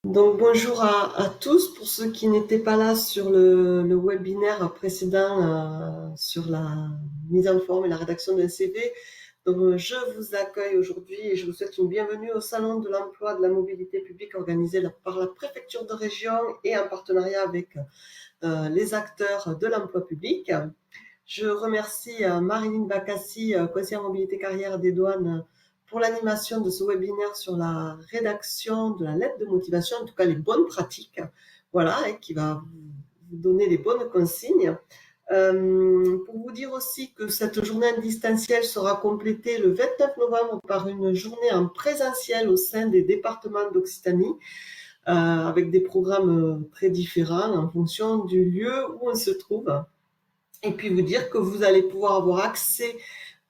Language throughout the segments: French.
Donc bonjour à tous. Pour ceux qui n'étaient pas là sur le webinaire précédent sur la mise en forme et la rédaction d'un CV. Donc je vous accueille aujourd'hui et je vous souhaite une bienvenue au Salon de l'emploi de la mobilité publique organisé par la préfecture de région et en partenariat avec les acteurs de l'emploi public. Je remercie Marilyn Bakassi, conseillère mobilité carrière des douanes, pour l'animation de ce webinaire sur la rédaction de la lettre de motivation, en tout cas les bonnes pratiques, voilà, et qui va vous donner les bonnes consignes. Pour vous dire aussi que cette journée en distanciel sera complétée le 29 novembre par une journée en présentiel au sein des départements d'Occitanie, avec des programmes très différents en fonction du lieu où on se trouve. Et puis vous dire que vous allez pouvoir avoir accès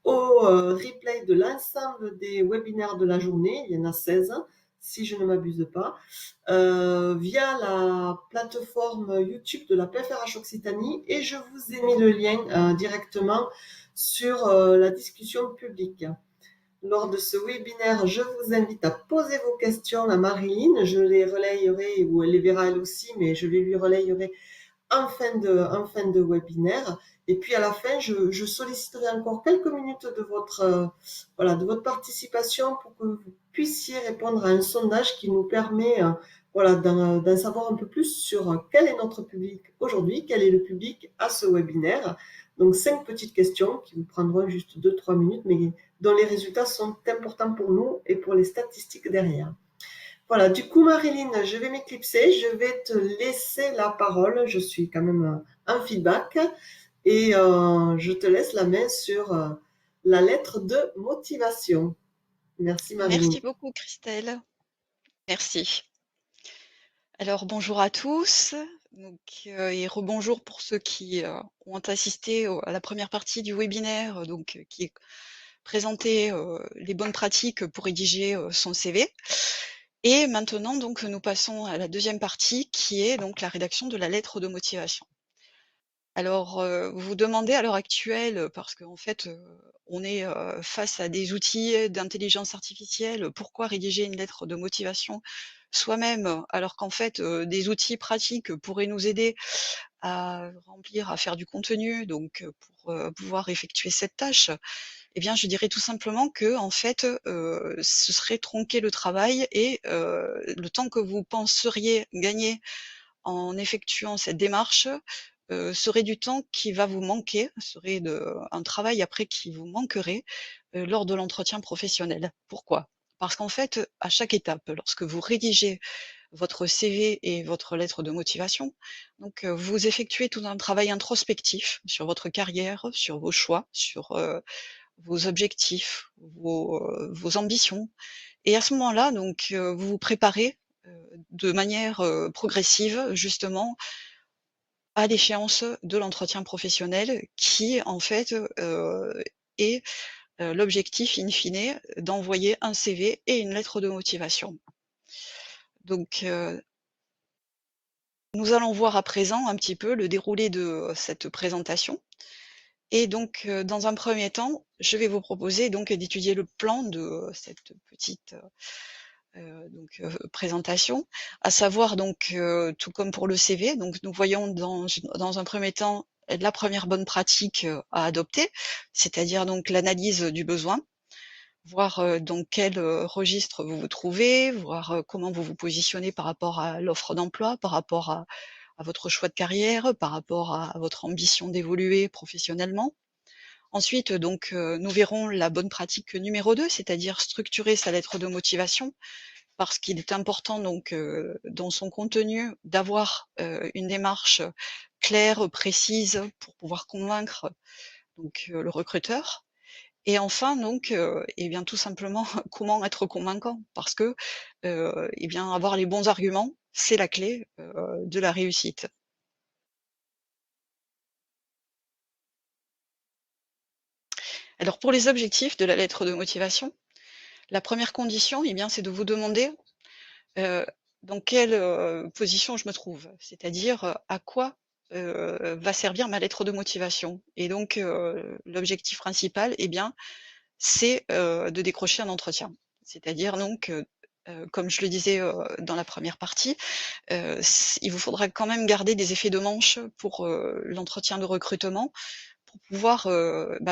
au replay de l'ensemble des webinaires de la journée, il y en a 16 si je ne m'abuse pas, via la plateforme YouTube de la PFRH Occitanie, et je vous ai mis le lien directement sur la discussion publique. Lors de ce webinaire, je vous invite à poser vos questions à Marilyn, je les relayerai, ou elle les verra elle aussi, mais je les lui relayerai en fin de webinaire. Et puis à la fin, je solliciterai encore quelques minutes de votre participation pour que vous puissiez répondre à un sondage qui nous permet d'en savoir un peu plus sur quel est notre public aujourd'hui, quel est le public à ce webinaire. Donc 5 petites questions qui vous prendront juste 2-3 minutes, mais dont les résultats sont importants pour nous et pour les statistiques derrière. Voilà, du coup, Marilyn, je vais m'éclipser, je vais te laisser la parole. Je suis quand même en feedback et je te laisse la main sur la lettre de motivation. Merci, Marilyn. Merci beaucoup Christelle. Merci. Alors bonjour à tous, et rebonjour pour ceux qui ont assisté à la première partie du webinaire, qui présentait les bonnes pratiques pour rédiger son CV. Et maintenant donc nous passons à la deuxième partie qui est donc la rédaction de la lettre de motivation. Alors vous vous demandez à l'heure actuelle, parce qu'en fait on est face à des outils d'intelligence artificielle, pourquoi rédiger une lettre de motivation soi-même, alors qu'en fait des outils pratiques pourraient nous aider à remplir, à faire du contenu, donc pour pouvoir effectuer cette tâche? Eh bien je dirais tout simplement que en fait ce serait tronquer le travail et le temps que vous penseriez gagner en effectuant cette démarche serait du temps qui va vous manquer, serait un travail après qui vous manquerait lors de l'entretien professionnel. Pourquoi? Parce qu'en fait, à chaque étape, lorsque vous rédigez votre CV et votre lettre de motivation, donc vous effectuez tout un travail introspectif sur votre carrière, sur vos choix, sur vos objectifs, vos ambitions. Et à ce moment-là, donc vous vous préparez de manière progressive, justement, à l'échéance de l'entretien professionnel qui, en fait, est l'objectif in fine d'envoyer un CV et une lettre de motivation. Donc nous allons voir à présent un petit peu le déroulé de cette présentation. Et donc dans un premier temps, je vais vous proposer donc d'étudier le plan de cette petite présentation, à savoir donc tout comme pour le CV, donc nous voyons dans un premier temps la première bonne pratique à adopter, c'est-à-dire donc l'analyse du besoin, voir dans quel registre vous vous trouvez, voir comment vous vous positionnez par rapport à l'offre d'emploi, par rapport à votre choix de carrière, par rapport à votre ambition d'évoluer professionnellement. Ensuite, donc, nous verrons la bonne pratique numéro 2, c'est-à-dire structurer sa lettre de motivation, parce qu'il est important donc, dans son contenu d'avoir, une démarche claire, précise pour pouvoir convaincre donc, le recruteur. Et enfin donc, et bien tout simplement comment être convaincant? Parce que, et bien avoir les bons arguments, c'est la clé, de la réussite. Alors pour les objectifs de la lettre de motivation, la première condition, eh bien c'est de vous demander, heu, dans quelle, position je me trouve. C'est-à-dire, à quoi, va servir ma lettre de motivation? Et donc, l'objectif principal, eh bien, c'est, de décrocher un entretien. C'est-à-dire donc, comme je le disais, dans la première partie, il vous faudra quand même garder des effets de manche pour, l'entretien de recrutement, pour pouvoir,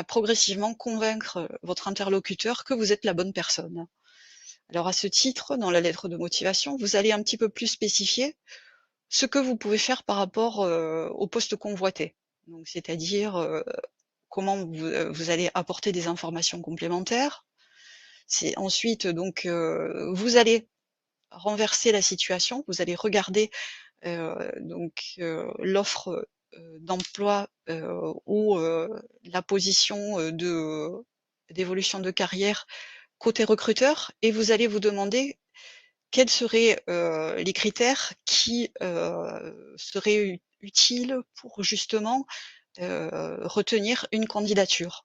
progressivement convaincre, votre interlocuteur que vous êtes la bonne personne. Alors à ce titre, dans la lettre de motivation, vous allez un petit peu plus spécifier ce que vous pouvez faire par rapport, au poste convoité. Donc c'est-à-dire, comment vous allez apporter des informations complémentaires. C'est ensuite donc, vous allez renverser la situation, vous allez regarder, l'offre, d'emploi, ou, la position, d'évolution de carrière côté recruteur et vous allez vous demander quels seraient, les critères qui, seraient utiles pour justement, retenir une candidature?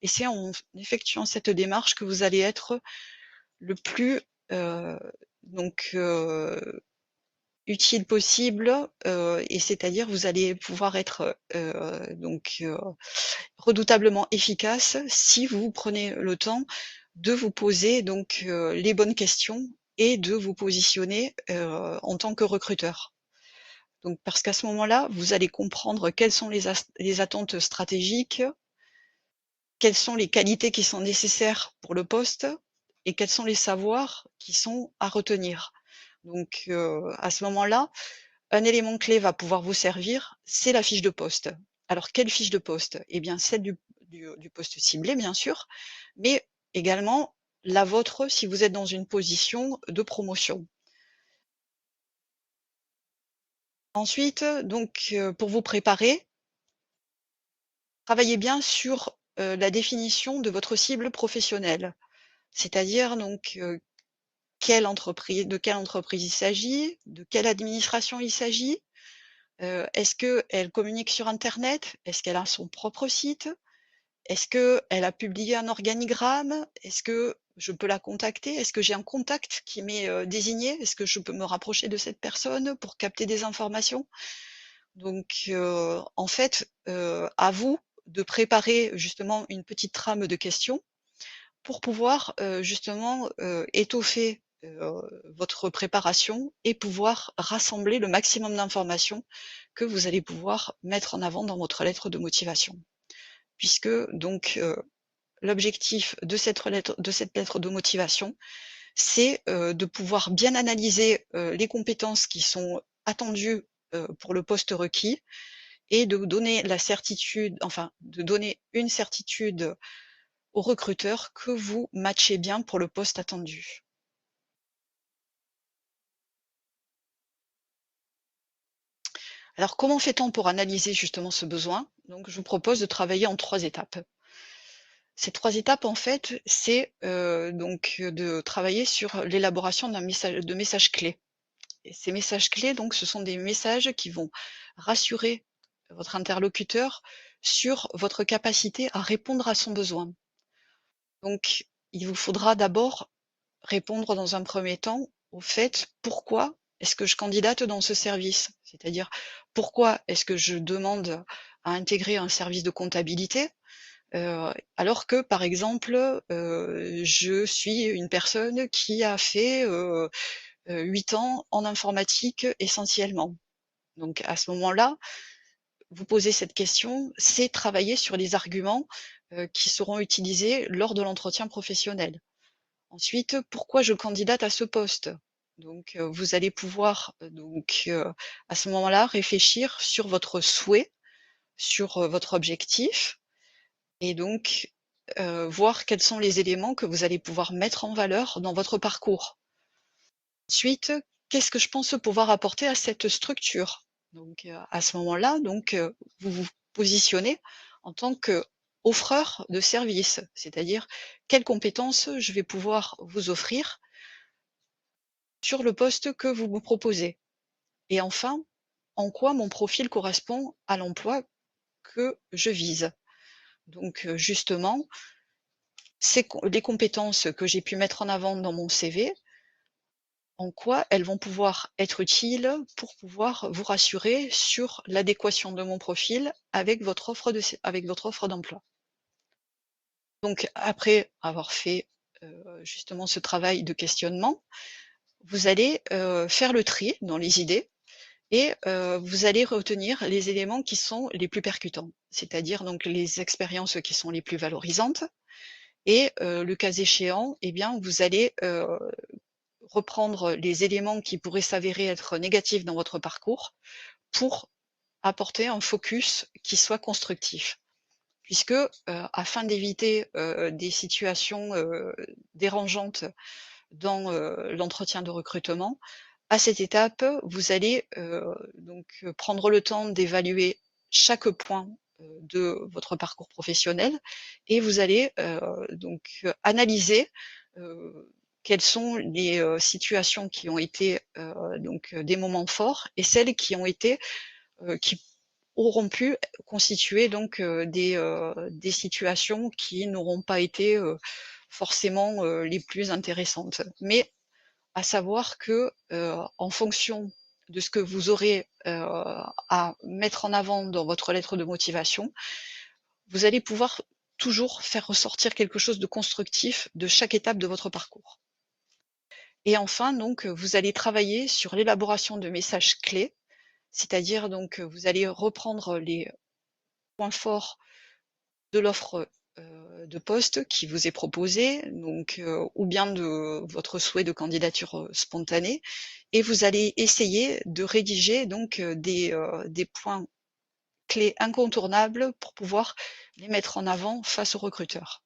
Et c'est en effectuant cette démarche que vous allez être le plus, heu, donc utile possible, et c'est-à-dire vous allez pouvoir être, redoutablement efficace si vous prenez le temps de vous poser donc, les bonnes questions et de vous positionner, en tant que recruteur. Donc parce qu'à ce moment-là, vous allez comprendre quelles sont les attentes stratégiques, quelles sont les qualités qui sont nécessaires pour le poste et quels sont les savoirs qui sont à retenir. Donc, à ce moment-là, un élément clé va pouvoir vous servir, c'est la fiche de poste. Alors quelle fiche de poste? Eh bien celle du poste ciblé bien sûr, mais également la vôtre si vous êtes dans une position de promotion. Ensuite, donc, pour vous préparer, travaillez bien sur, la définition de votre cible professionnelle. C'est-à-dire donc, de quelle entreprise il s'agit, de quelle administration il s'agit, est-ce qu'elle communique sur internet? Est-ce qu'elle a son propre site? Est-ce qu'elle a publié un organigramme? Est-ce que je peux la contacter? Est-ce que j'ai un contact qui m'est, désigné? Est-ce que je peux me rapprocher de cette personne pour capter des informations? Donc, en fait, à vous de préparer justement une petite trame de questions pour pouvoir, justement, étoffer, votre préparation et pouvoir rassembler le maximum d'informations que vous allez pouvoir mettre en avant dans votre lettre de motivation. Puisque donc, l'objectif de cette lettre de motivation, c'est, de pouvoir bien analyser, les compétences qui sont attendues, pour le poste requis et de vous donner la certitude de donner une certitude au recruteur que vous matchez bien pour le poste attendu. Alors comment fait-on pour analyser justement ce besoin? Donc je vous propose de travailler en 3 étapes. Ces 3 étapes en fait, c'est, de travailler sur l'élaboration de messages clés. Et ces messages clés donc ce sont des messages qui vont rassurer votre interlocuteur sur votre capacité à répondre à son besoin. Donc il vous faudra d'abord répondre dans un premier temps au fait: «Pourquoi est-ce que je candidate dans ce service?» C'est-à-dire: «Pourquoi est-ce que je demande à intégrer un service de comptabilité, alors que par exemple, je suis une personne qui a fait, 8 ans en informatique essentiellement?» Donc à ce moment-là, vous posez cette question, c'est travailler sur les arguments, qui seront utilisés lors de l'entretien professionnel. Ensuite, pourquoi je candidate à ce poste? Donc, vous allez pouvoir, à ce moment-là, réfléchir sur votre souhait, sur, votre objectif et donc, voir quels sont les éléments que vous allez pouvoir mettre en valeur dans votre parcours. Ensuite, qu'est-ce que je pense pouvoir apporter à cette structure? Donc, à ce moment-là, vous vous positionnez en tant qu'offreur de services, c'est-à-dire quelles compétences je vais pouvoir vous offrir sur le poste que vous me proposez. Et enfin, en quoi mon profil correspond à l'emploi que je vise. Donc, justement, les compétences que j'ai pu mettre en avant dans mon CV, en quoi elles vont pouvoir être utiles pour pouvoir vous rassurer sur l'adéquation de mon profil avec votre offre d'emploi. Donc après avoir fait, justement ce travail de questionnement, vous allez, faire le tri dans les idées et vous allez retenir les éléments qui sont les plus percutants. C'est-à-dire donc les expériences qui sont les plus valorisantes et le cas échéant, eh bien, vous allez, reprendre les éléments qui pourraient s'avérer être négatifs dans votre parcours pour apporter un focus qui soit constructif. Puisque, afin d'éviter, des situations, dérangeantes dans, l'entretien de recrutement, à cette étape, vous allez, prendre le temps d'évaluer chaque point, de votre parcours professionnel et vous allez, analyser, quelles sont les, situations qui ont été, des moments forts et celles qui ont été, qui auront pu constituer des situations qui n'auront pas été, forcément, les plus intéressantes. Mais à savoir que, en fonction de ce que vous aurez, à mettre en avant dans votre lettre de motivation, vous allez pouvoir toujours faire ressortir quelque chose de constructif de chaque étape de votre parcours. Et enfin donc, vous allez travailler sur l'élaboration de messages clés, c'est-à-dire donc, vous allez reprendre les points forts de l'offre, de poste qui vous est proposée, donc ou bien de votre souhait de candidature, spontanée et vous allez essayer de rédiger donc des points clés incontournables pour pouvoir les mettre en avant face aux recruteurs.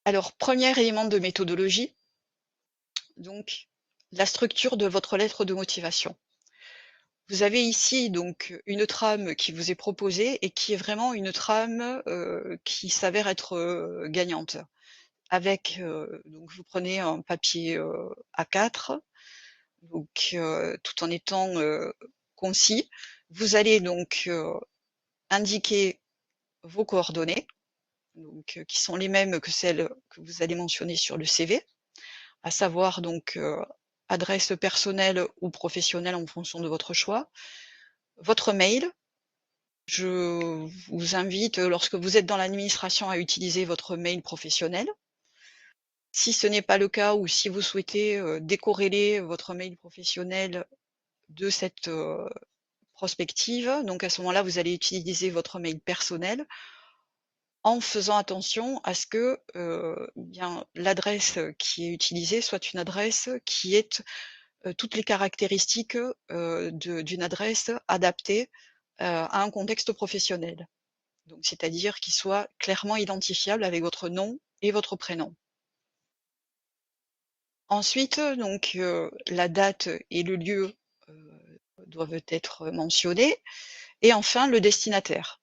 Alors, premier élément de méthodologie, donc la structure de votre lettre de motivation. Vous avez ici donc une trame qui vous est proposée et qui est vraiment une trame, qui s'avère être, gagnante. Avec, donc vous prenez un papier, A4, donc tout en étant, concis. Vous allez donc, indiquer vos coordonnées, donc qui sont les mêmes que celles que vous allez mentionner sur le CV, à savoir donc, adresse personnelle ou professionnelle en fonction de votre choix. Votre mail, je vous invite, lorsque vous êtes dans l'administration, à utiliser votre mail professionnel. Si ce n'est pas le cas ou si vous souhaitez, décorréler votre mail professionnel de cette, prospective, donc à ce moment-là, vous allez utiliser votre mail personnel en faisant attention à ce que, bien l'adresse, qui est utilisée soit une adresse qui ait, toutes les caractéristiques, d'une adresse adaptée, à un contexte professionnel. Donc c'est-à-dire qu'il soit clairement identifiable avec votre nom et votre prénom. Ensuite, la date et le lieu, doivent être mentionnés et enfin le destinataire.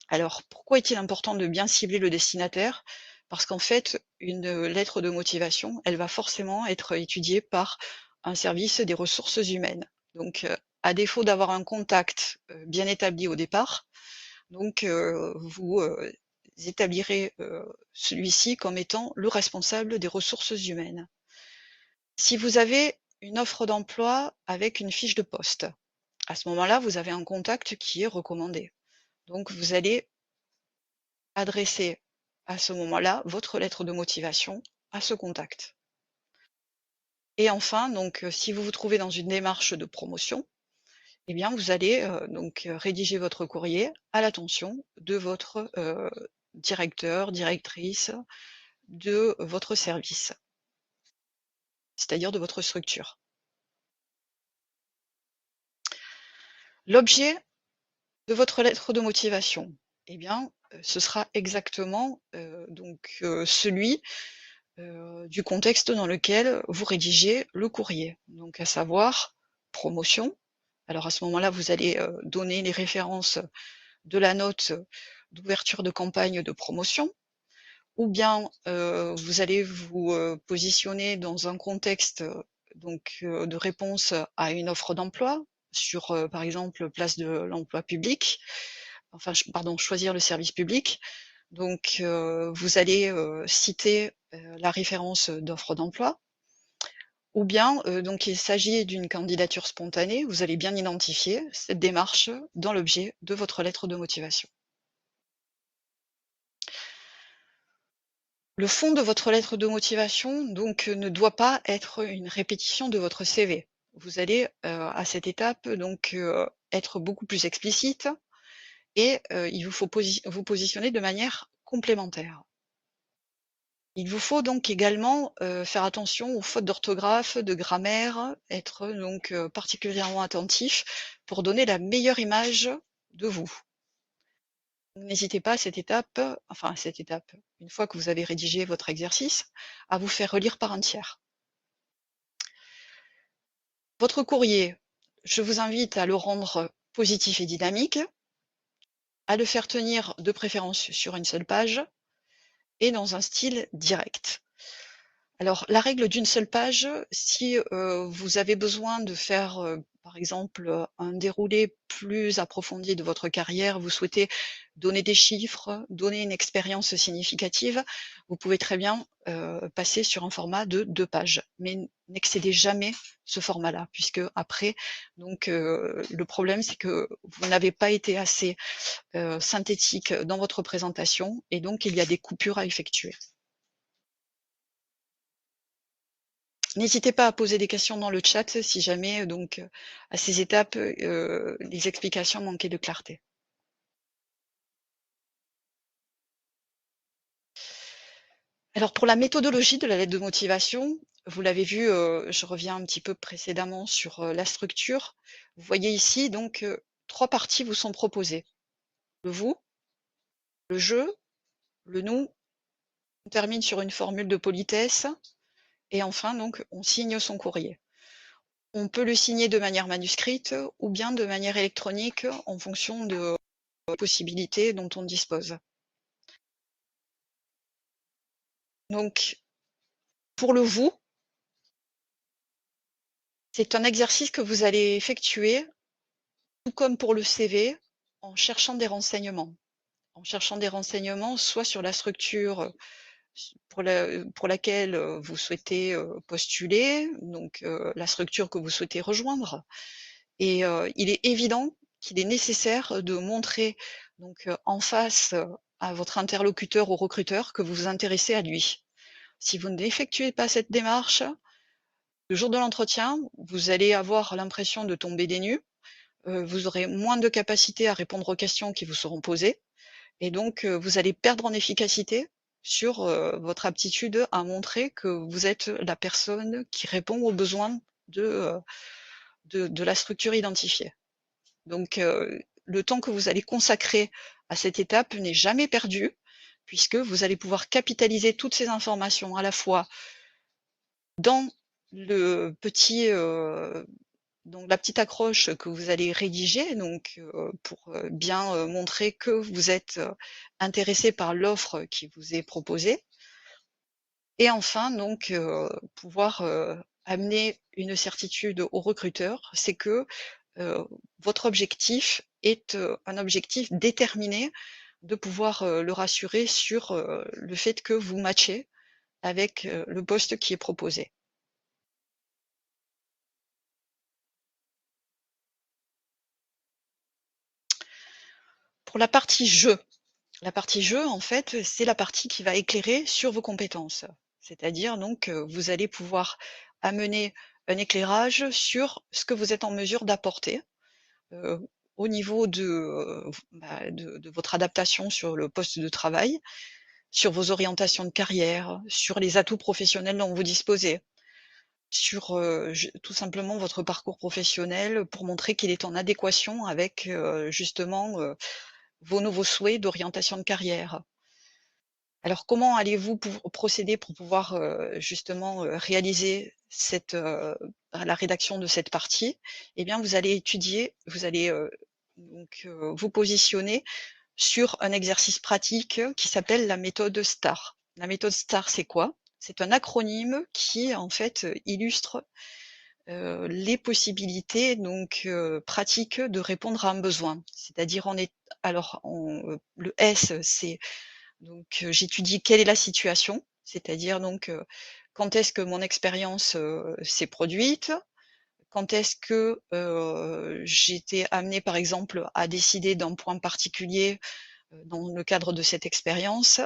Alors pourquoi est-il important de bien cibler le destinataire? Parce qu'en fait, une lettre de motivation, elle va forcément être étudiée par un service des ressources humaines. Donc, à défaut d'avoir un contact, bien établi au départ, vous, établirez, celui-ci comme étant le responsable des ressources humaines. Si vous avez une offre d'emploi avec une fiche de poste, à ce moment-là, vous avez un contact qui est recommandé. Donc vous allez adresser à ce moment-là votre lettre de motivation à ce contact. Et enfin, si vous vous trouvez dans une démarche de promotion, eh bien vous allez, rédiger votre courrier à l'attention de votre, directeur, directrice de votre service, c'est-à-dire de votre structure. L'objet de votre lettre de motivation, eh bien, ce sera exactement, celui, du contexte dans lequel vous rédigez le courrier. Donc à savoir promotion. Alors à ce moment-là, vous allez, donner les références de la note d'ouverture de campagne de promotion ou bien, vous allez vous, positionner dans un contexte, de réponse à une offre d'emploi sur, par exemple, place de l'emploi public, enfin choisir le service public. Donc, vous allez, citer, la référence d'offre d'emploi ou bien, il s'agit d'une candidature spontanée, vous allez bien identifier cette démarche dans l'objet de votre lettre de motivation. Le fond de votre lettre de motivation donc ne doit pas être une répétition de votre CV. Vous allez, à cette étape donc, être beaucoup plus explicite et il vous faut vous positionner de manière complémentaire. Il vous faut donc également, faire attention aux fautes d'orthographe, de grammaire, être donc, particulièrement attentif pour donner la meilleure image de vous. N'hésitez pas à cette étape, une fois que vous avez rédigé votre exercice, à vous faire relire par un tiers. Votre courrier, je vous invite à le rendre positif et dynamique, à le faire tenir de préférence sur une seule page et dans un style direct. Alors, la règle d'une seule page, si, vous avez besoin de faire, par exemple, un déroulé plus approfondi de votre carrière, vous souhaitez donner des chiffres, donner une expérience significative, vous pouvez très bien, passer sur un format de 2 pages. Mais n'excédez jamais ce format-là, puisque après donc, le problème, c'est que vous n'avez pas été assez, synthétique dans votre présentation et donc il y a des coupures à effectuer. N'hésitez pas à poser des questions dans le chat si jamais, donc, à ces étapes, les explications manquaient de clarté. Alors pour la méthodologie de la lettre de motivation, vous l'avez vu, je reviens un petit peu précédemment sur, la structure. Vous voyez ici donc, 3 parties vous sont proposées. Le vous, le je, le nous. On termine sur une formule de politesse et enfin donc on signe son courrier. On peut le signer de manière manuscrite ou bien de manière électronique en fonction de possibilités dont on dispose. Donc, pour le vous, c'est un exercice que vous allez effectuer, tout comme pour le CV, en cherchant des renseignements. En cherchant des renseignements, soit sur la structure, pour laquelle, vous souhaitez, postuler, donc la structure que vous souhaitez rejoindre. Et il est évident qu'il est nécessaire de montrer donc, en face, à votre interlocuteur ou recruteur que vous vous intéressez à lui. Si vous n'effectuez pas cette démarche, le jour de l'entretien, vous allez avoir l'impression de tomber des nues, vous aurez moins de capacité à répondre aux questions qui vous seront posées et donc vous allez perdre en efficacité sur, votre aptitude à montrer que vous êtes la personne qui répond aux besoins de, de la structure identifiée. Donc le temps que vous allez consacrer à cette étape n'est jamais perdu, puisque vous allez pouvoir capitaliser toutes ces informations à la fois dans le petit, donc la petite accroche que vous allez rédiger, donc pour, bien, montrer que vous êtes, intéressé par l'offre qui vous est proposée et enfin donc pouvoir, amener une certitude au recruteur, c'est que, heu, votre objectif est, un objectif déterminé de pouvoir, le rassurer sur, le fait que vous matchez avec, le poste qui est proposé. Pour la partie «je», en fait, c'est la partie qui va éclairer sur vos compétences. C'est-à-dire donc, vous allez pouvoir amener un éclairage sur ce que vous êtes en mesure d'apporter, heu, au niveau de, de votre adaptation sur le poste de travail, sur vos orientations de carrière, sur les atouts professionnels dont vous disposez, sur, ju tout simplement votre parcours professionnel pour montrer qu'il est en adéquation avec, justement, vos nouveaux souhaits d'orientation de carrière. Alors comment allez-vous procéder pour pouvoir, justement, réaliser cette, la rédaction de cette partie? Eh bien, vous allez, donc, vous positionner sur un exercice pratique qui s'appelle la méthode STAR. La méthode STAR, c'est quoi? C'est un acronyme qui, en fait, illustre, les possibilités donc, pratiques de répondre à un besoin. C'est-à-dire le S, c'est donc, j'étudie quelle est la situation, c'est-à-dire donc, quand est-ce que mon expérience, s'est produite? Quand est-ce que, j'ai été amenée, par exemple, à décider d'un point particulier, dans le cadre de cette expérience?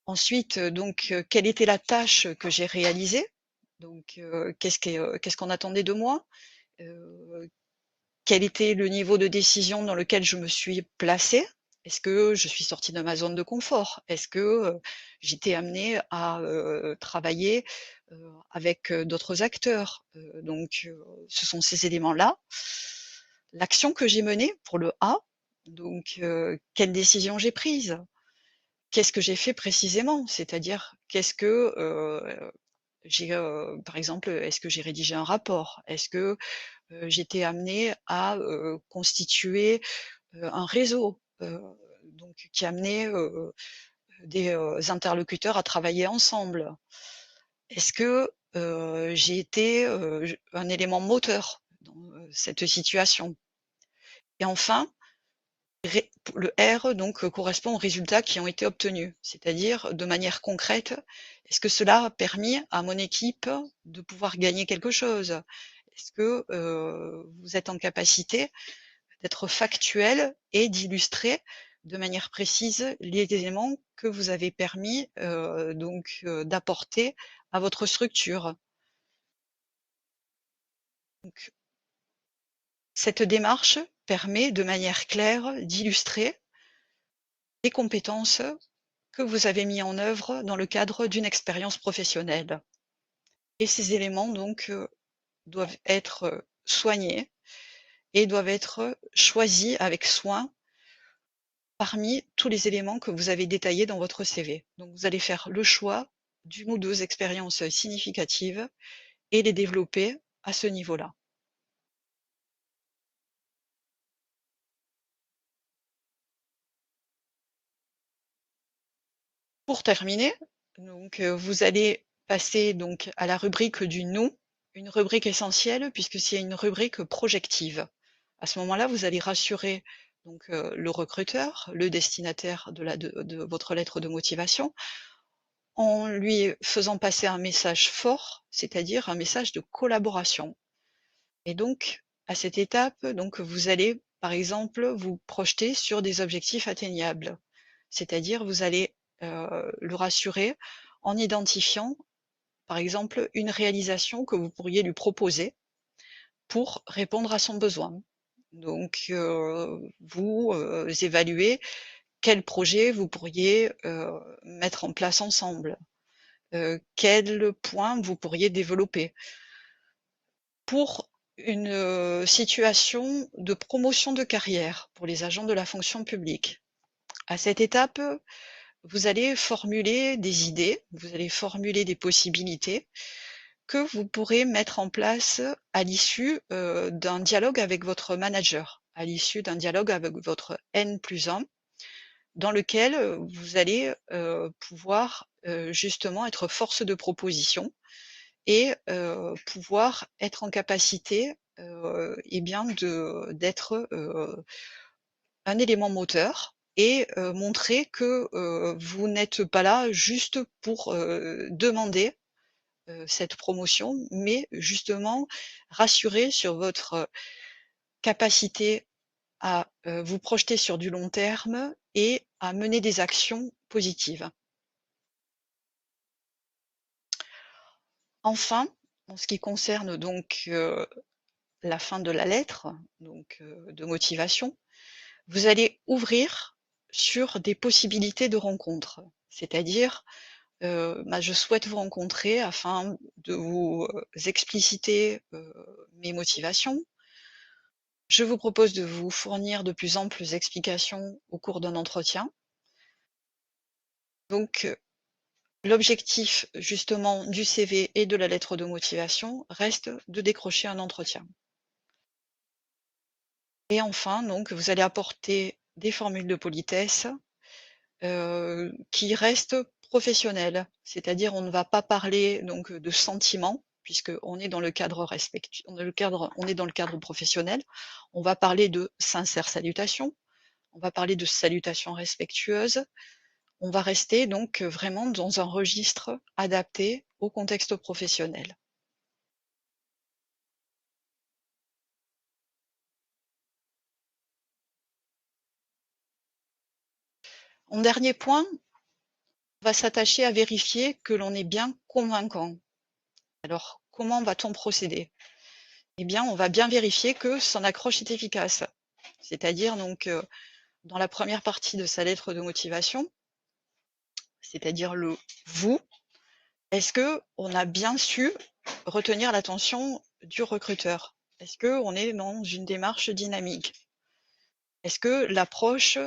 Ensuite, donc, quelle était la tâche que j'ai réalisée? Donc, qu'est-ce qu'on attendait de moi? Heu, Quel était le niveau de décision dans lequel je me suis placée? Est-ce que je suis sortie de ma zone de confort? Est-ce que, j'étais amenée à, travailler, avec, d'autres acteurs? Ce sont ces éléments-là. L'action que j'ai menée pour le A, donc, quelle décision j'ai prise? Qu'est-ce que j'ai fait précisément? C'est-à-dire, par exemple, est-ce que j'ai rédigé un rapport? Est-ce que, j'étais amenée à, constituer, un réseau, donc qui amenait, des, interlocuteurs à travailler ensemble? Est-ce que, j'ai été, j un élément moteur dans, cette situation? Et enfin, le R donc, correspond aux résultats qui ont été obtenus. C'est-à-dire, de manière concrète, est-ce que cela a permis à mon équipe de pouvoir gagner quelque chose? Est-ce que, vous êtes en capacité d'être factuel et d'illustrer de manière précise les éléments que vous avez permis, d'apporter à votre structure? Donc cette démarche permet de manière claire d'illustrer les compétences que vous avez mis en œuvre dans le cadre d'une expérience professionnelle. Et ces éléments donc, doivent être, soignés et doivent être choisis avec soin parmi tous les éléments que vous avez détaillés dans votre CV. Donc vous allez faire le choix d'1 ou 2 expériences, significatives et les développer à ce niveau-là. Pour terminer, donc, vous allez passer donc à la rubrique du «nous», une rubrique essentielle puisque c'est une rubrique projective. À ce moment-là, vous allez rassurer donc, le recruteur, le destinataire de votre lettre de motivation, en lui faisant passer un message fort, c'est-à-dire un message de collaboration. Et donc, à cette étape, donc, vous allez, par exemple, vous projeter sur des objectifs atteignables. C'est-à-dire, vous allez, le rassurer en identifiant, par exemple, une réalisation que vous pourriez lui proposer pour répondre à son besoin. Donc, vous, évaluez quel projet vous pourriez, mettre en place ensemble, quel point vous pourriez développer. Pour une, situation de promotion de carrière pour les agents de la fonction publique. À cette étape, vous allez formuler des idées, vous allez formuler des possibilités que vous pourrez mettre en place à l'issue, d'un dialogue avec votre manager, à l'issue d'un dialogue avec votre N+1 dans lequel, vous allez, pouvoir, justement être force de proposition et pouvoir être en capacité, et bien d'être, un élément moteur et montrer que, vous n'êtes pas là juste pour, demander, cette promotion, mais justement rassurer sur votre capacité à, vous projeter sur du long terme et à mener des actions positives. Enfin, en ce qui concerne donc, la fin de la lettre, donc, de motivation, vous allez ouvrir sur des possibilités de rencontres. C'est-à-dire, bah, je souhaite vous rencontrer afin de vous, expliciter, mes motivations. Je vous propose de vous fournir de plus amples explications au cours d'un entretien. Donc, l'objectif justement du CV et de la lettre de motivation reste de décrocher un entretien. Et enfin, donc, vous allez apporter des formules de politesse, qui restent professionnelles. C'est-à-dire, on ne va pas parler donc, de sentiments, puisqu'on est dans le cadre on est dans le cadre professionnel. On va parler de sincères salutations, on va parler de salutations respectueuses. On va rester donc, vraiment dans un registre adapté au contexte professionnel. En dernier point, va s'attacher à vérifier que l'on est bien convaincant. Alors, comment va-t-on procéder? Eh bien, on va bien vérifier que son accroche est efficace. C'est-à-dire donc, dans la première partie de sa lettre de motivation, c'est-à-dire le «vous», est-ce qu'on a bien su retenir l'attention du recruteur? Est-ce qu'on est dans une démarche dynamique? Est-ce que l'approche,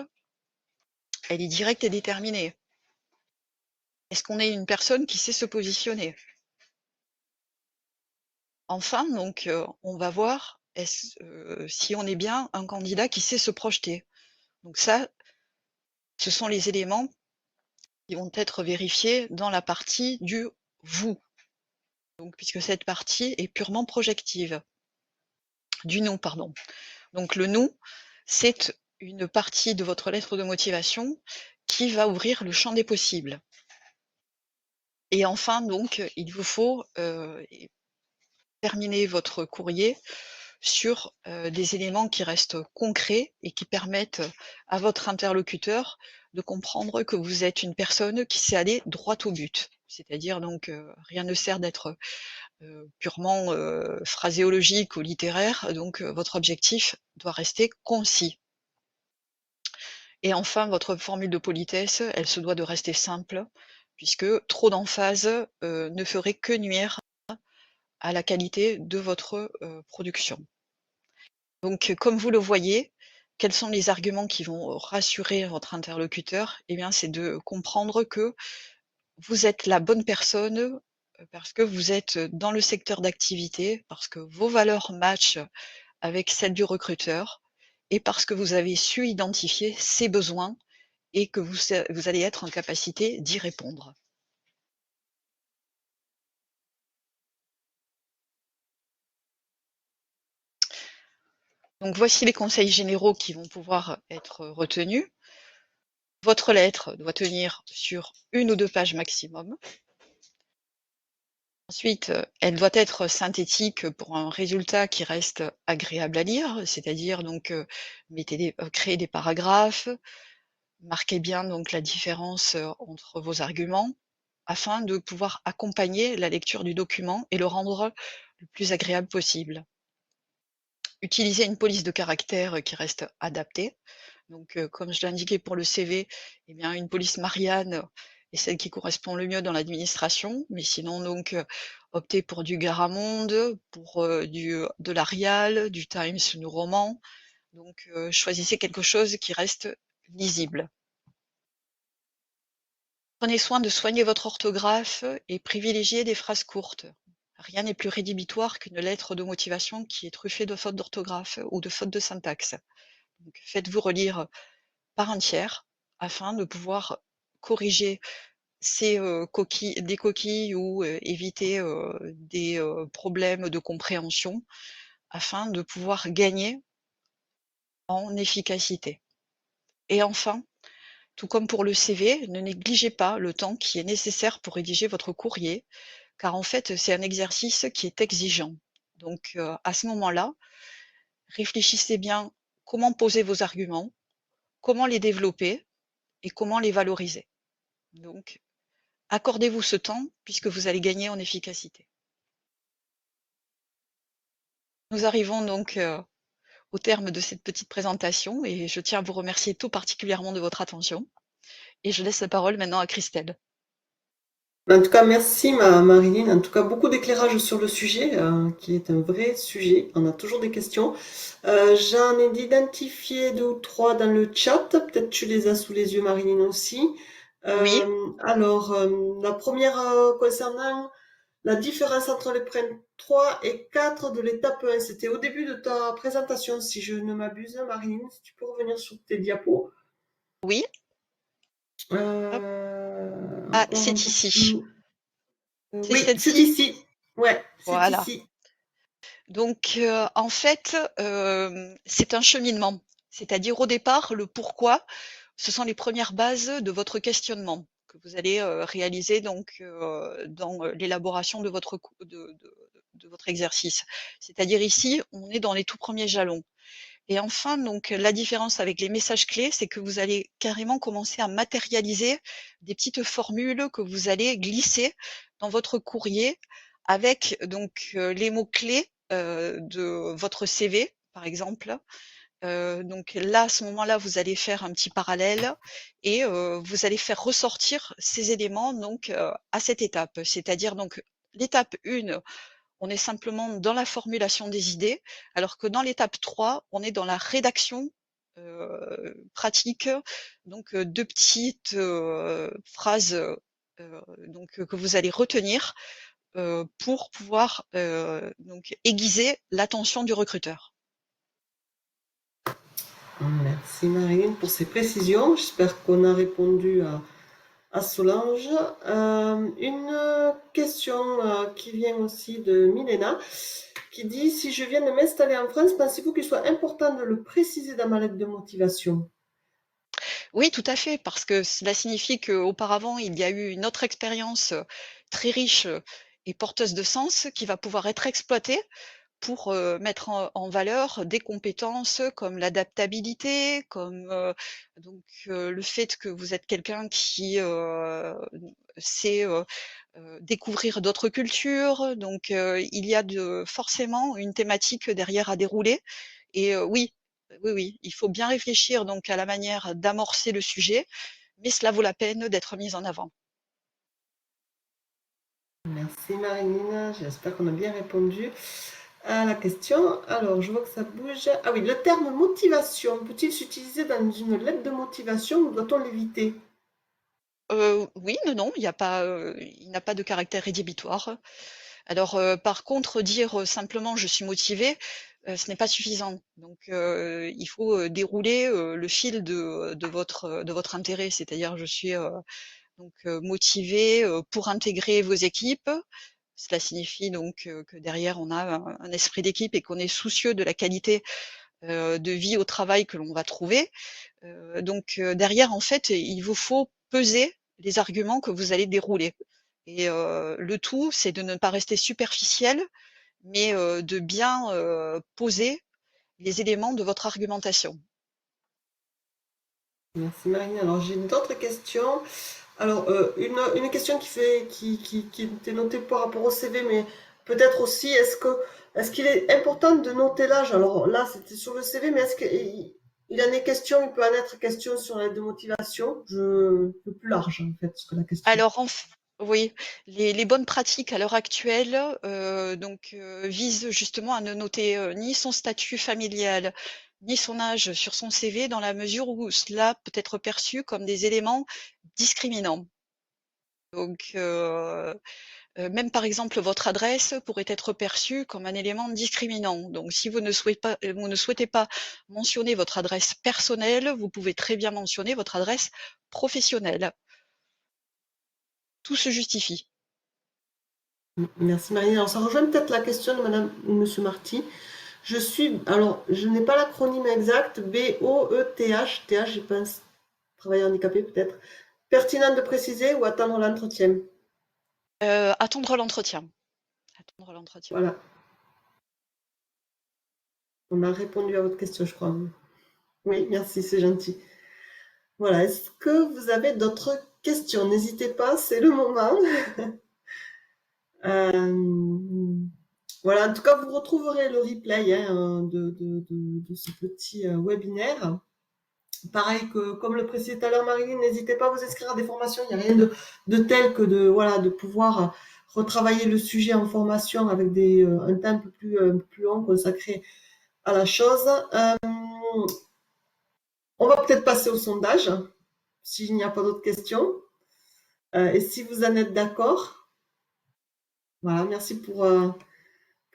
elle est directe et déterminée? Est-ce qu'on est une personne qui sait se positionner? Enfin, donc, on va voir si on est bien un candidat qui sait se projeter. Donc ça, ce sont les éléments qui vont être vérifiés dans la partie du «vous», donc puisque cette partie est purement projective. Du «nous», pardon. Donc le «nous», c'est une partie de votre lettre de motivation qui va ouvrir le champ des possibles. Et enfin donc, il vous faut, terminer votre courrier sur, des éléments qui restent concrets et qui permettent à votre interlocuteur de comprendre que vous êtes une personne qui sait aller droit au but. C'est-à-dire donc, rien ne sert d'être, purement, phraséologique ou littéraire, donc, votre objectif doit rester concis. Et enfin, votre formule de politesse, elle se doit de rester simple, puisque trop d'emphase, ne ferait que nuire à la qualité de votre, production. Donc, comme vous le voyez, quels sont les arguments qui vont rassurer votre interlocuteur? Eh bien, c'est de comprendre que vous êtes la bonne personne, parce que vous êtes dans le secteur d'activité, parce que vos valeurs matchent avec celles du recruteur et parce que vous avez su identifier ses besoins et que vous allez être en capacité d'y répondre. Donc voici les conseils généraux qui vont pouvoir être retenus. Votre lettre doit tenir sur 1 ou 2 pages maximum. Ensuite, elle doit être synthétique pour un résultat qui reste agréable à lire, c'est-à-dire donc, créez des paragraphes, marquez bien donc la différence, entre vos arguments, afin de pouvoir accompagner la lecture du document et le rendre le plus agréable possible. Utilisez une police de caractère, qui reste adaptée. Donc, comme je l'ai indiqué pour le CV, eh bien une police Marianne est celle qui correspond le mieux dans l'administration, mais sinon donc, optez pour du Garamonde, pour, de l'Arial, du Times New Roman. Donc, choisissez quelque chose qui reste lisible. Prenez soin de soigner votre orthographe et privilégiez des phrases courtes. Rien n'est plus rédhibitoire qu'une lettre de motivation qui est truffée de fautes d'orthographe ou de fautes de syntaxe. Donc faites-vous relire par un tiers afin de pouvoir corriger ces, coquilles ou, éviter, des, problèmes de compréhension afin de pouvoir gagner en efficacité. Et enfin, tout comme pour le CV, ne négligez pas le temps qui est nécessaire pour rédiger votre courrier, car en fait, c'est un exercice qui est exigeant. Donc, à ce moment-là, réfléchissez bien comment poser vos arguments, comment les développer et comment les valoriser. Donc, accordez-vous ce temps puisque vous allez gagner en efficacité. Nous arrivons donc, au terme de cette petite présentation et je tiens à vous remercier tout particulièrement de votre attention et je laisse la parole maintenant à Christelle. En tout cas, merci Marilyn. En tout cas, beaucoup d'éclairage sur le sujet, qui est un vrai sujet. On a toujours des questions. J'en ai identifié 2 ou 3 dans le chat. Peut-être tu les as sous les yeux, Marilyn aussi. Oui, Alors, la première concernant la différence entre les points 3 et 4 de l'étape 1. C'était au début de ta présentation, si je ne m'abuse, Marilyn. Si tu peux revenir sur tes diapos. oui, hop. Ah, Encore un c'est peu ici. plus. C'est Oui, c'est celle-ci? ici. Ouais, c'est Voilà. ici. Donc, en fait, c'est un cheminement. C'est-à-dire au départ, le pourquoi, ce sont les premières bases de votre questionnement que vous allez, réaliser donc, dans, l'élaboration de votre de votre exercice. C'est-à-dire ici, on est dans les tout premiers jalons Et enfin, donc la différence avec les messages clés, c'est que vous allez carrément commencer à matérialiser des petites formules que vous allez glisser dans votre courrier avec donc les mots clés, de votre CV, par exemple. Donc là, à ce moment-là, vous allez faire un petit parallèle et vous allez faire ressortir ces éléments donc à cette étape. C'est-à-dire donc l'étape 1, on est simplement dans la formulation des idées, alors que dans l'étape 3, on est dans la rédaction, pratique, donc 2 petites, phrases, donc que vous allez retenir, pour pouvoir, donc aiguiser l'attention du recruteur. Merci Marine pour ces précisions. J'espère qu'on a répondu à Solange. Une question qui vient aussi de Milena, qui dit: si je viens de m'installer en France, pensez-vous qu'il soit important de le préciser dans ma lettre de motivation? Oui, tout à fait, parce que cela signifie qu'auparavant, il y a eu une autre expérience, très riche, et porteuse de sens qui va pouvoir être exploitée pour, mettre en valeur des compétences comme l'adaptabilité, comme, le fait que vous êtes quelqu'un qui, sait, découvrir d'autres cultures. Donc, il y a forcément une thématique derrière à dérouler et oui, oui, oui, il faut bien réfléchir donc à la manière d'amorcer le sujet, mais cela vaut la peine d'être mis en avant. Merci Marinina, j'espère qu'on a bien répondu à la question. Alors, je vois que ça bouge. Ah oui, le terme motivation peut-il s'utiliser dans une lettre de motivation ou doit-on l'éviter? Oui, non, non, il n'a pas de caractère rédhibitoire. Alors, par contre, dire, simplement: «Je suis motivé», ce n'est pas suffisant. Donc, il faut, dérouler, le fil de votre intérêt. C'est-à-dire: «Je suis, motivé, pour intégrer vos équipes». Cela signifie donc, que derrière on a un esprit d'équipe et qu'on est soucieux de la qualité, de vie au travail que l'on va trouver. Derrière, en fait, il vous faut peser les arguments que vous allez dérouler et le tout, c'est de ne pas rester superficiel, mais de bien, poser les éléments de votre argumentation. Merci Marine. Alors, j'ai d'autres questions. Alors, une question qui était notée par rapport au CV, mais peut-être aussi, est-ce qu'il est important de noter l'âge? Alors là, c'était sur le CV, mais est-ce qu'il en est question, il peut en être question sur l'aide de motivation? Je peu plus large, en fait, que la question. Alors oui, les bonnes pratiques à l'heure actuelle, visent justement à ne noter, ni son statut familial, ni son âge sur son CV dans la mesure où cela peut être perçu comme des éléments discriminants. Donc même par exemple votre adresse pourrait être perçue comme un élément discriminant. Donc si vous ne souhaitez pas mentionner votre adresse personnelle, vous pouvez très bien mentionner votre adresse professionnelle. Tout se justifie. Merci Marine. Alors, ça rejoint peut-être la question de Madame ou Monsieur Marty. Alors, je n'ai pas l'acronyme exact, BOETH, TH, je pense, travailleur handicapé peut-être. Pertinent de préciser ou attendre l'entretien? Attendre l'entretien. Attendre l'entretien. Voilà, on a répondu à votre question, je crois. Oui, merci, c'est gentil. Voilà, est-ce que vous avez d'autres questions? N'hésitez pas, c'est le moment. Voilà, en tout cas, vous retrouverez le replay hein, de ce petit webinaire. Pareil que comme le précisait tout à l'heure Marilyn, n'hésitez pas à vous inscrire à des formations. Il n'y a rien de tel que de pouvoir retravailler le sujet en formation avec un temps un peu plus long consacré à la chose. On va peut-être passer au sondage, s'il n'y a pas d'autres questions. Et si vous en êtes d'accord, voilà, merci pour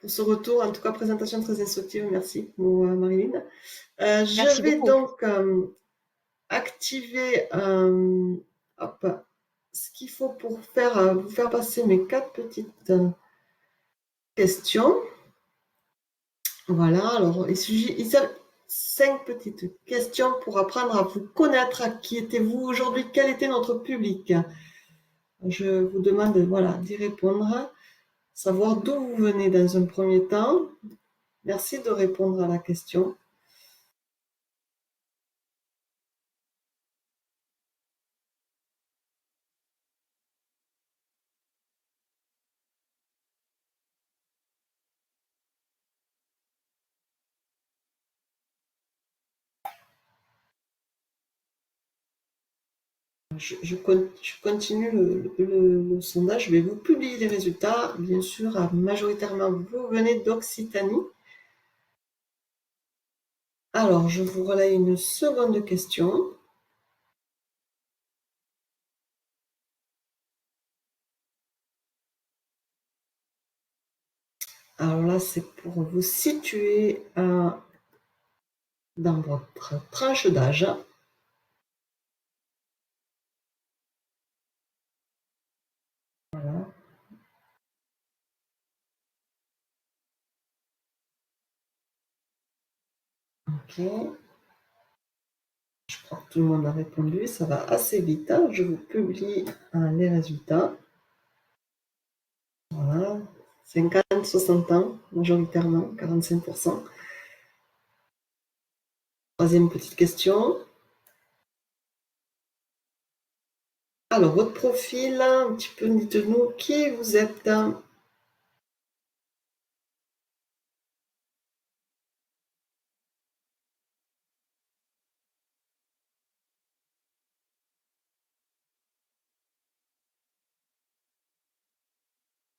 ce retour. En tout cas, présentation très instructive. Merci, Marilyn. Je Merci vais beaucoup. donc activer hop, ce qu'il faut pour vous faire passer mes 4 petites questions. Voilà, alors il s'agit 5 petites questions pour apprendre à vous connaître. Qui étiez-vous aujourd'hui? Quel était notre public? Je vous demande voilà, d'y répondre, savoir d'où vous venez dans un premier temps. Merci de répondre à la question. Je continue le sondage. Je vais vous publier les résultats. Bien sûr, majoritairement, vous venez d'Occitanie. Alors, je vous relaye une seconde question. Alors là, c'est pour vous situer dans votre tranche d'âge. Voilà. Ok. Je crois que tout le monde a répondu. Ça va assez vite, hein. Je vous publie les résultats. Voilà. 50-60 ans, majoritairement, 45%. Troisième petite question. Alors, votre profil, un petit peu, dites-nous qui vous êtes.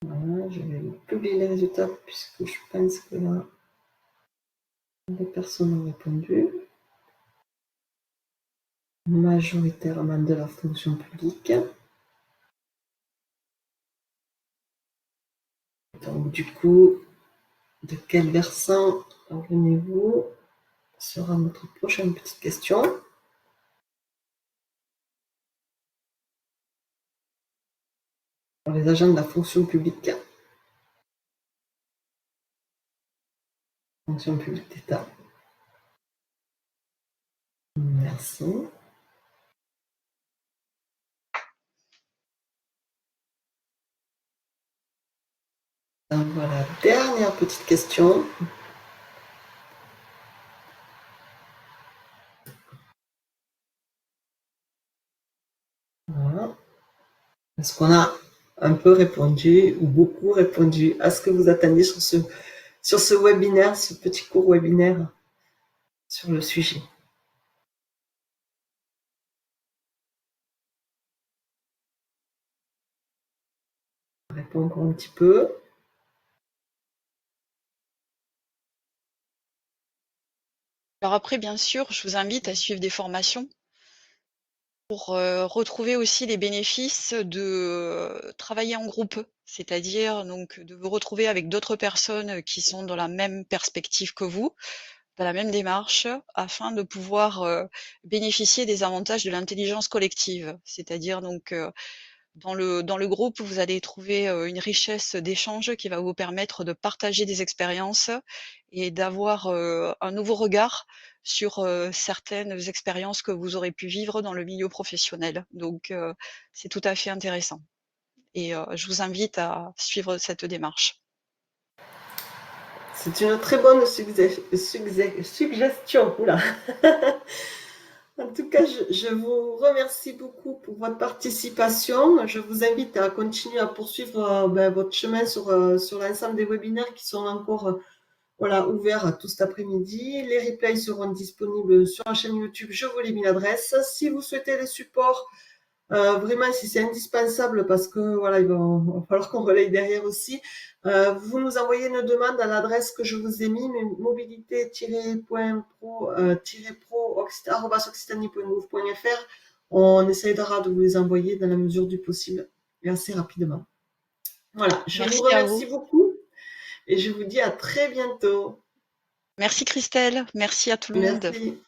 Voilà, je vais publier les résultats puisque je pense que là, les personnes ont répondu. Majoritairement de la fonction publique. Donc, du coup, de quel versant venez-vous sera notre prochaine petite question. Pour les agents de la fonction publique. Fonction publique d'État. Merci. Donc voilà, dernière petite question. Voilà. Est-ce qu'on a un peu répondu ou beaucoup répondu à ce que vous attendiez sur ce webinaire, ce petit cours webinaire sur le sujet? On répond encore un petit peu. Alors après, bien sûr, je vous invite à suivre des formations pour retrouver aussi les bénéfices de travailler en groupe, c'est-à-dire donc de vous retrouver avec d'autres personnes qui sont dans la même perspective que vous, dans la même démarche, afin de pouvoir bénéficier des avantages de l'intelligence collective. C'est-à-dire donc dans le groupe, vous allez trouver une richesse d'échanges qui va vous permettre de partager des expériences et d'avoir un nouveau regard sur certaines expériences que vous aurez pu vivre dans le milieu professionnel. Donc c'est tout à fait intéressant et je vous invite à suivre cette démarche. C'est une très bonne suggestion. Oula. En tout cas, je vous remercie beaucoup pour votre participation. Je vous invite à continuer à poursuivre votre chemin sur l'ensemble des webinaires qui sont encore voilà, ouverts tout cet après-midi. Les replays seront disponibles sur la chaîne YouTube. Je vous l'ai mis l'adresse. Si vous souhaitez les supports, vraiment, si c'est indispensable, parce que voilà, il va falloir qu'on relaye derrière aussi. Vous nous envoyez une demande à l'adresse que je vous ai mis, mobilité-pro-occitanie.gouv.fr. On essaiera de vous les envoyer dans la mesure du possible et assez rapidement. Voilà, je vous Merci à vous. remercie beaucoup et je vous dis à très bientôt. Merci Christelle, merci à tout le monde. Merci.